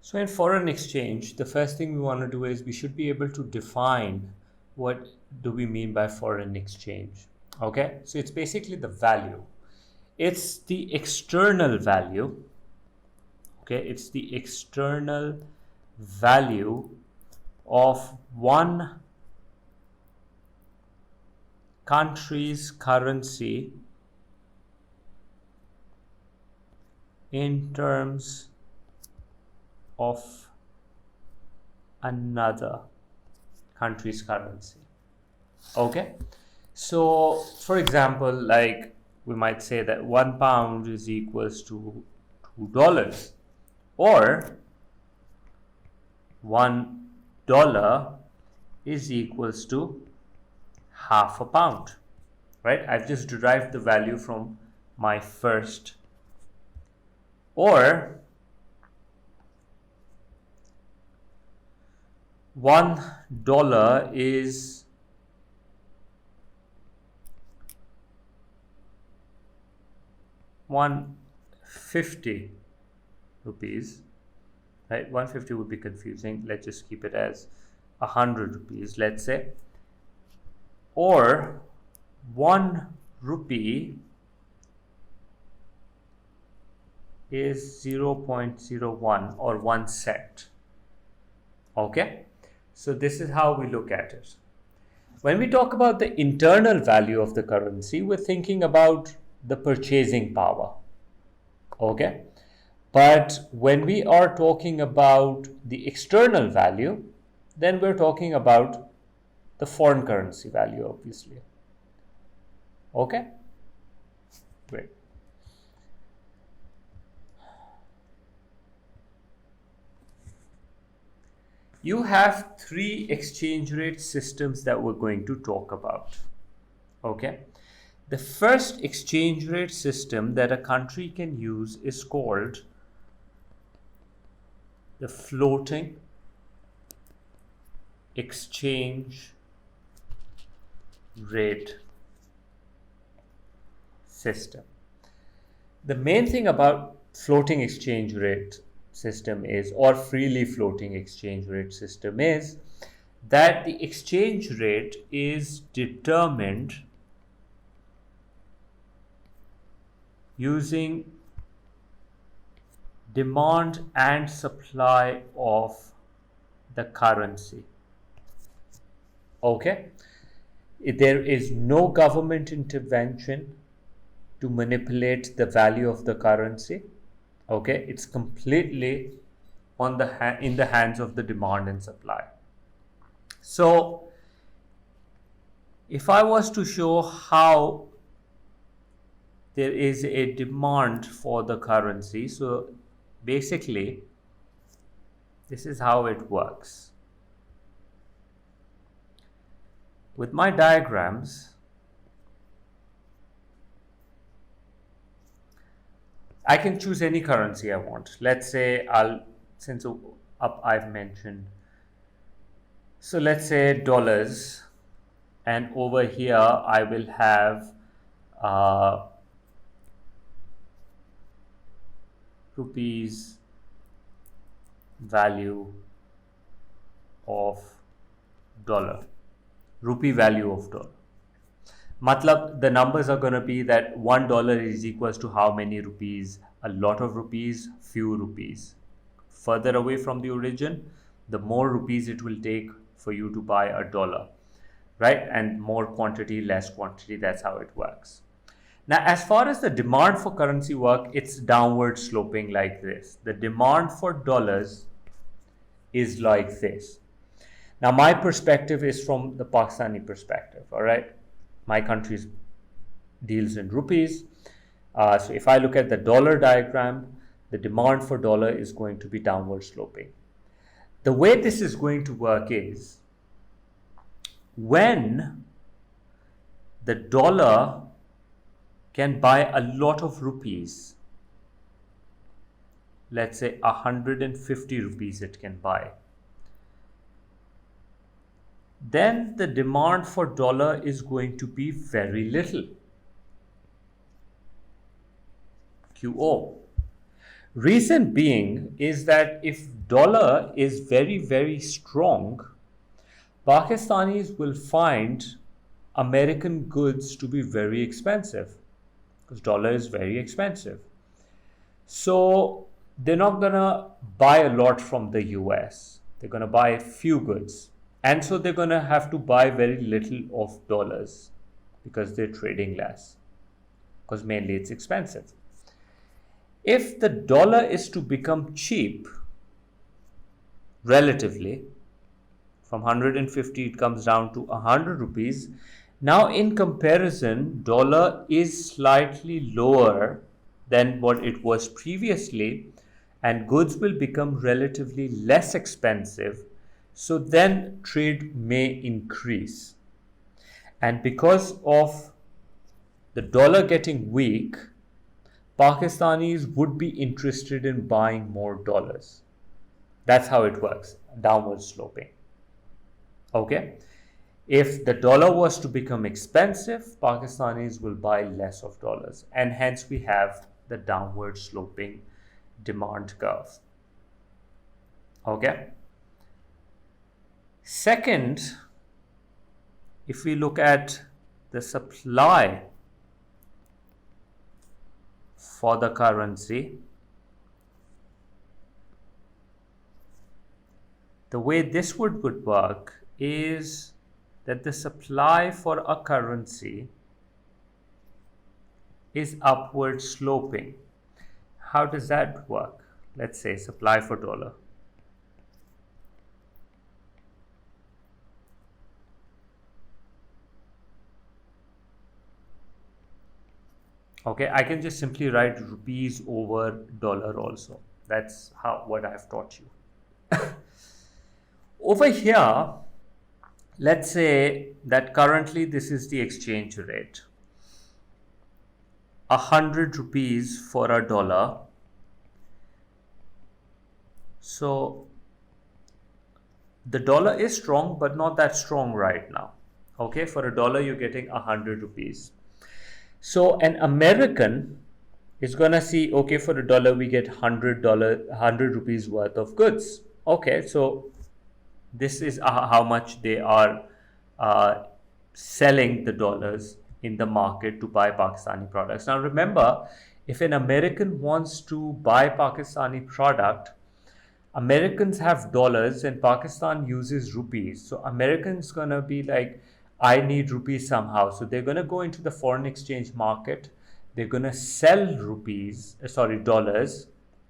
So in foreign exchange, the first thing we want to do is we should be able to define what do we mean by foreign exchange. Okay, so it's basically the value. It's the external value. Okay, it's the external value of one country's currency in terms of another country's currency. Okay, so for example, like we might say that £1 is equals to $2, or $1 is equals to half a pound, right? I've just derived the value from my first. Or $1 is ₹150, right? 150 would be confusing. Let's just keep it as ₹100, let's say. Or ₹1 is 0.01 or 1 cent. Okay, so this is how we look at it. When we talk about the internal value of the currency, we're thinking about the purchasing power. Okay, but when we are talking about the external value, then we're talking about the foreign currency value, obviously. Okay, great. You have three exchange rate systems that we're going to talk about. Okay, the first exchange rate system that a country can use is called the floating exchange rate system. The main thing about floating exchange rate system is, or freely floating exchange rate system is, that the exchange rate is determined using demand and supply of the currency. Okay, there is no government intervention to manipulate the value of the currency. Okay, it's completely on the in the hands of the demand and supply. So if I was to show how there is a demand for the currency, so basically this is how it works. With my diagrams, I can choose any currency I want. Let's say since up I've mentioned, so let's say dollars, and over here I will have rupees value of dollar, rupee value of dollar. Matlab, the numbers are going to be that $1 is equals to how many rupees? A lot of rupees, few rupees. Further away from the origin, the more rupees it will take for you to buy a dollar, right? And more quantity, less quantity, that's how it works. Now, as far as the demand for currency work, it's downward sloping like this. The demand for dollars is like this. Now, my perspective is from the Pakistani perspective, all right? My country deals in rupees. So if I look at the dollar diagram, the demand for dollar is going to be downward sloping. The way this is going to work is, when the dollar can buy a lot of rupees, let's say 150 rupees it can buy, then the demand for dollar is going to be very little, QO. Reason being is that if dollar is very, very strong, Pakistanis will find American goods to be very expensive because dollar is very expensive. So they're not gonna buy a lot from the US. They're gonna buy a few goods. And so they're gonna have to buy very little of dollars because they're trading less. Because mainly it's expensive. If the dollar is to become cheap, relatively, from 150 it comes down to 100 rupees. Now in comparison, dollar is slightly lower than what it was previously, and goods will become relatively less expensive. So then trade may increase. And because of the dollar getting weak, Pakistanis would be interested in buying more dollars. That's how it works, downward sloping. Okay? If the dollar was to become expensive, Pakistanis will buy less of dollars, and hence we have the downward sloping demand curve. Okay? Second, if we look at the supply for the currency, the way this would work is that the supply for a currency is upward sloping. How does that work? Let's say supply for dollar. Okay, I can just simply write rupees over dollar also. That's what I've taught you. Over here, let's say that currently this is the exchange rate. 100 rupees for a dollar. So the dollar is strong, but not that strong right now. Okay, for a dollar, you're getting 100 rupees. So an American is gonna see, okay, for a dollar we get $100 rupees worth of goods. Okay, so this is how much they are selling the dollars in the market to buy Pakistani products. Now remember, if an American wants to buy Pakistani product, Americans have dollars and Pakistan uses rupees. So Americans gonna be like, I need rupees somehow. So they're gonna go into the foreign exchange market. They're gonna sell dollars,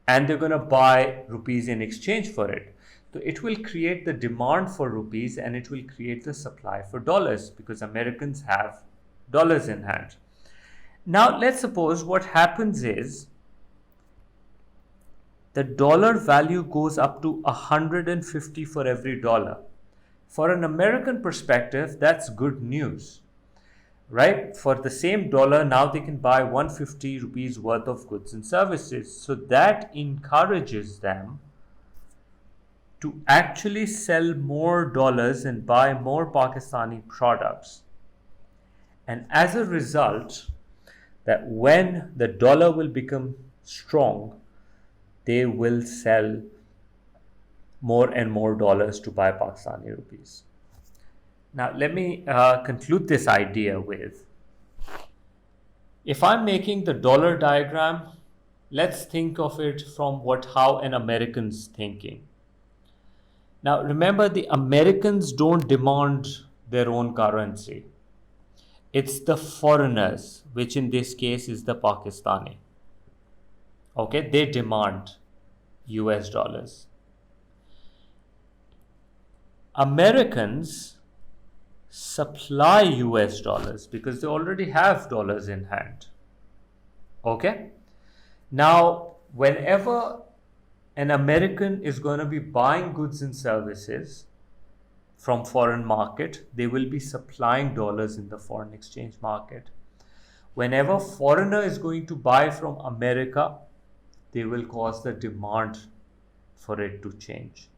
and they're gonna buy rupees in exchange for it. So it will create the demand for rupees and it will create the supply for dollars because Americans have dollars in hand. Now let's suppose what happens is the dollar value goes up to 150 for every dollar. For an American perspective, that's good news, right? For the same dollar, now they can buy 150 rupees worth of goods and services. So that encourages them to actually sell more dollars and buy more Pakistani products. And as a result, that when the dollar will become strong, they will sell more and more dollars to buy Pakistani rupees. Now, let me conclude this idea with, if I'm making the dollar diagram, let's think of it from how an American's thinking. Now, remember, the Americans don't demand their own currency. It's the foreigners, which in this case is the Pakistani. Okay, they demand US dollars. Americans supply US dollars because they already have dollars in hand. Okay? Now, whenever an American is going to be buying goods and services from foreign market, they will be supplying dollars in the foreign exchange market. Whenever foreigner is going to buy from America, they will cause the demand for it to change.